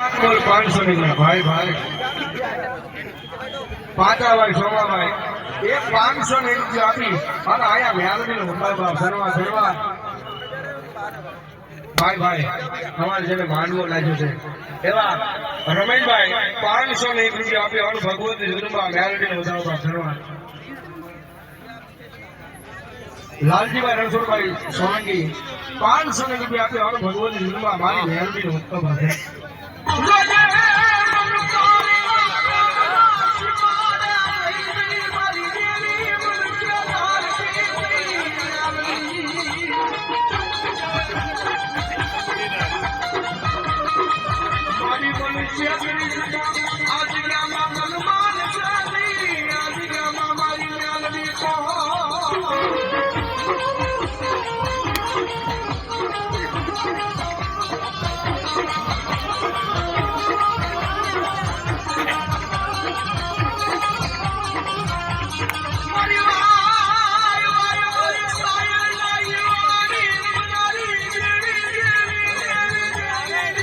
बोल 500 निकला भाई भाई पाचा भाई सोमा भाई एक 500 ने रुपया આપી અને આયા મેલડી નો બાબા ધનવા ધનવા ભાઈ ભાઈ અમારે જેને માંડવો લાગ્યો છે એવા રમેશભાઈ 500 ને રૂપિયા આપી અને ભગવતી જગદંબા મેલડી નો બાબા ધનવા લાલજીભાઈ રણછોડભાઈ સોલંકી 500 ને રૂપિયા આપી અને ભગવતી જગદંબા મારી મેલડી નો બાબા છે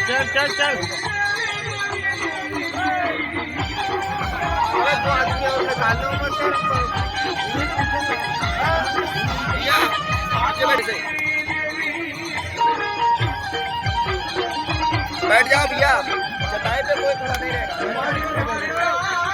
चल चल चल बैठ जाओ भैया चटाई पे कोई खड़ा नहीं रहेगा।